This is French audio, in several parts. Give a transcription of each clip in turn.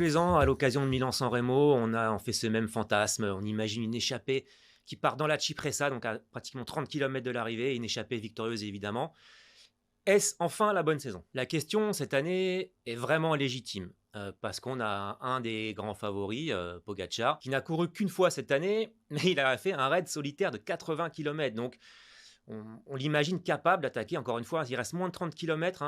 les ans, à l'occasion de Milan-San Remo, on fait ce même fantasme. On imagine une échappée qui part dans la Cipressa, donc à pratiquement 30 km de l'arrivée, une échappée victorieuse évidemment. Est-ce enfin la bonne saison? La question cette année est vraiment légitime. Parce qu'on a un des grands favoris, Pogacar, qui n'a couru qu'une fois cette année, mais il a fait un raid solitaire de 80 km. Donc on l'imagine capable d'attaquer, encore une fois, il reste moins de 30 km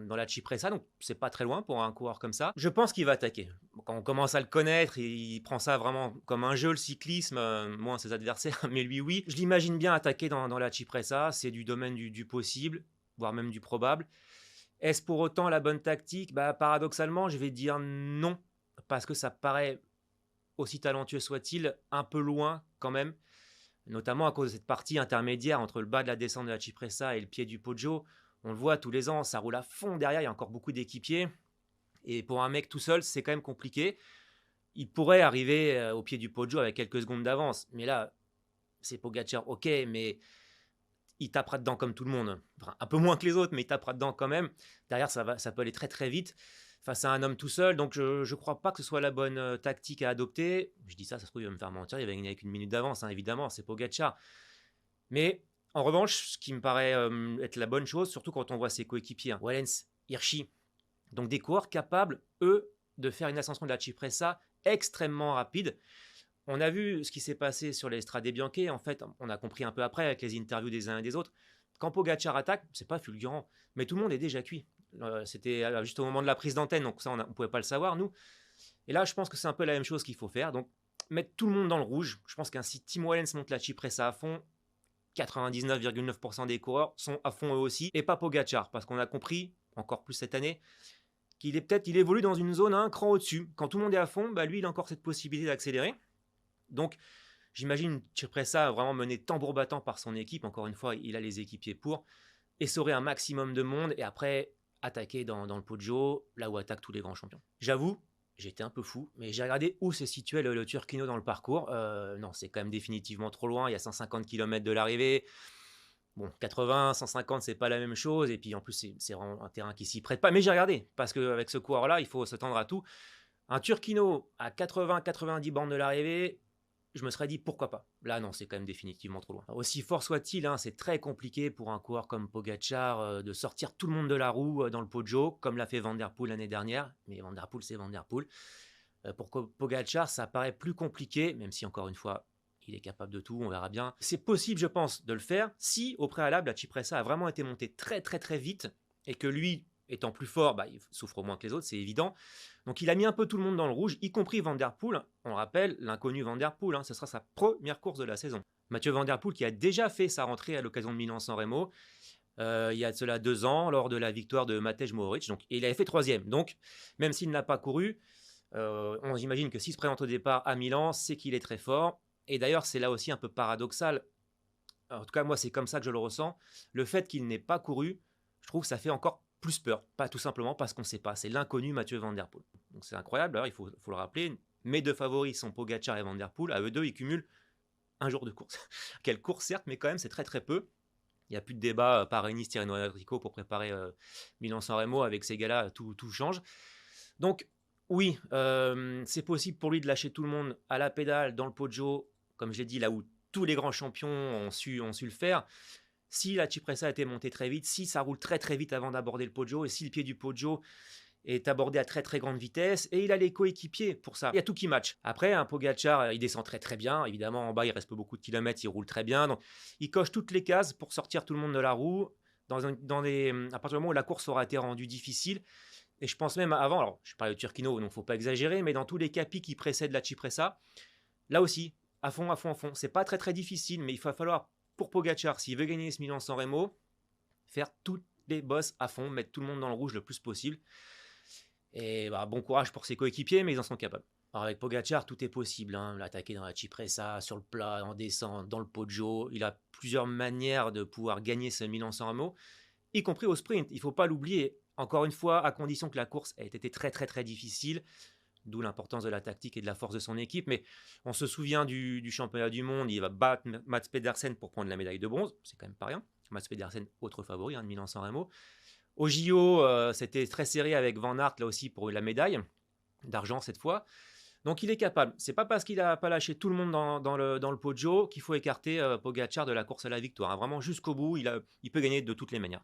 dans la Cipressa, donc c'est pas très loin pour un coureur comme ça. Je pense qu'il va attaquer. Quand on commence à le connaître, il prend ça vraiment comme un jeu, le cyclisme, moins ses adversaires, mais lui oui. Je l'imagine bien attaquer dans la Cipressa, c'est du domaine du possible, voire même du probable. Est-ce pour autant la bonne tactique? Paradoxalement, je vais dire non, parce que ça paraît, aussi talentueux soit-il, un peu loin quand même, notamment à cause de cette partie intermédiaire entre le bas de la descente de la Cipressa et le pied du Poggio. On le voit tous les ans, ça roule à fond derrière, il y a encore beaucoup d'équipiers. Et pour un mec tout seul, c'est quand même compliqué. Il pourrait arriver au pied du Poggio avec quelques secondes d'avance. Mais là, c'est Pogacar, ok, mais il tapera dedans comme tout le monde. Enfin, un peu moins que les autres, mais il tapera dedans quand même. Derrière, ça peut aller très très vite face à un homme tout seul. Donc je ne crois pas que ce soit la bonne tactique à adopter. Je dis ça se trouve, il va me faire mentir. Il va gagner avec une minute d'avance, évidemment, c'est Pogacar. Mais en revanche, ce qui me paraît être la bonne chose, surtout quand on voit ses coéquipiers, Wellens, Hirschi, donc des coureurs capables, eux, de faire une ascension de la Cipressa extrêmement rapide. On a vu ce qui s'est passé sur les Strade Bianche. En fait, on a compris un peu après avec les interviews des uns et des autres. Quand Pogacar attaque, c'est pas fulgurant, mais tout le monde est déjà cuit. C'était juste au moment de la prise d'antenne, donc ça, on ne pouvait pas le savoir, nous. Et là, je pense que c'est un peu la même chose qu'il faut faire. Donc, mettre tout le monde dans le rouge. Je pense qu'un si Tim Wellens monte la Cipressa à fond, 99,9% des coureurs sont à fond eux aussi, et pas Pogacar, parce qu'on a compris, encore plus cette année, il évolue dans une zone un cran au-dessus. Quand tout le monde est à fond, lui, il a encore cette possibilité d'accélérer. Donc, j'imagine Cipressa vraiment mené tambour battant par son équipe. Encore une fois, il a les équipiers pour essorer un maximum de monde et après attaquer dans le Poggio, là où attaquent tous les grands champions. J'avoue, j'étais un peu fou, mais j'ai regardé où se situait le Turquino dans le parcours. Non, c'est quand même définitivement trop loin. Il y a 150 km de l'arrivée. Bon, 80, 150, c'est pas la même chose. Et puis en plus, c'est vraiment un terrain qui s'y prête pas. Mais j'ai regardé, parce qu'avec ce coureur-là, il faut s'attendre à tout. Un Turquino à 80-90 bornes de l'arrivée, je me serais dit pourquoi pas. Là, non, c'est quand même définitivement trop loin. Aussi fort soit-il, c'est très compliqué pour un coureur comme Pogacar de sortir tout le monde de la roue dans le Poggio, comme l'a fait Van Der Poel l'année dernière. Mais Van Der Poel, c'est Van Der Poel. Pour Pogacar, ça paraît plus compliqué, même si encore une fois, il est capable de tout, on verra bien. C'est possible, je pense, de le faire si, au préalable, la Cipressa a vraiment été montée très très très vite et que lui, étant plus fort, il souffre moins que les autres, c'est évident. Donc il a mis un peu tout le monde dans le rouge, y compris Van Der Poel. On le rappelle, l'inconnu Van Der Poel, ce sera sa première course de la saison. Mathieu Van Der Poel qui a déjà fait sa rentrée à l'occasion de Milan-San Remo, il y a de cela 2 ans, lors de la victoire de Matej Mohoric. Donc, il avait fait 3e. Donc, même s'il n'a pas couru, on imagine que s'il se présente au départ à Milan, c'est qu'il est très fort. Et d'ailleurs, c'est là aussi un peu paradoxal. En tout cas, moi, c'est comme ça que je le ressens. Le fait qu'il n'ait pas couru, je trouve que ça fait encore plus peur. Pas tout simplement parce qu'on ne sait pas. C'est l'inconnu Mathieu Van Der Poel. Donc c'est incroyable. Alors, il faut le rappeler. Mes 2 favoris sont Pogacar et Van Der Poel. À eux 2, ils cumulent un jour de course. Quelle course, certes, mais quand même, c'est très très peu. Il n'y a plus de débat Paris-Nice, Tirreno-Adriatico pour préparer Milan-San Remo. Avec ces gars-là, tout change. Donc, oui, c'est possible pour lui de lâcher tout le monde à la pédale, dans le Poggio, comme je l'ai dit, là où tous les grands champions ont su le faire. Si la Cipressa a été montée très vite, si ça roule très très vite avant d'aborder le Poggio, et si le pied du Poggio est abordé à très très grande vitesse, et il a les coéquipiers pour ça. Il y a tout qui match. Après, un Pogacar, il descend très très bien. Évidemment, en bas, il reste pas beaucoup de kilomètres, il roule très bien. Donc, il coche toutes les cases pour sortir tout le monde de la roue à partir du moment où la course aura été rendue difficile. Et je pense même avant, alors je parle de Turquino, donc il ne faut pas exagérer, mais dans tous les capis qui précèdent la Cipressa, là aussi, à fond, à fond, à fond. C'est pas très très difficile, mais il va falloir, pour Pogacar, s'il veut gagner ce Milan-San Remo, faire toutes les bosses à fond, mettre tout le monde dans le rouge le plus possible. Et bon courage pour ses coéquipiers, mais ils en sont capables. Alors avec Pogacar, tout est possible. L'attaquer dans la Cipressa, sur le plat, en descente, dans le Poggio. Il a plusieurs manières de pouvoir gagner ce Milan-San Remo, y compris au sprint. Il ne faut pas l'oublier. Encore une fois, à condition que la course ait été très très très difficile, d'où l'importance de la tactique et de la force de son équipe. Mais on se souvient du championnat du monde, il va battre Mats Pedersen pour prendre la médaille de bronze, c'est quand même pas rien. Mats Pedersen, autre favori de Milan-San Remo. Au JO, c'était très serré avec Van Aert là aussi pour la médaille. d'argent cette fois. Donc il est capable. C'est pas parce qu'il a pas lâché tout le monde dans le Poggio qu'il faut écarter Pogacar de la course à la victoire, hein. Vraiment jusqu'au bout, il peut gagner de toutes les manières.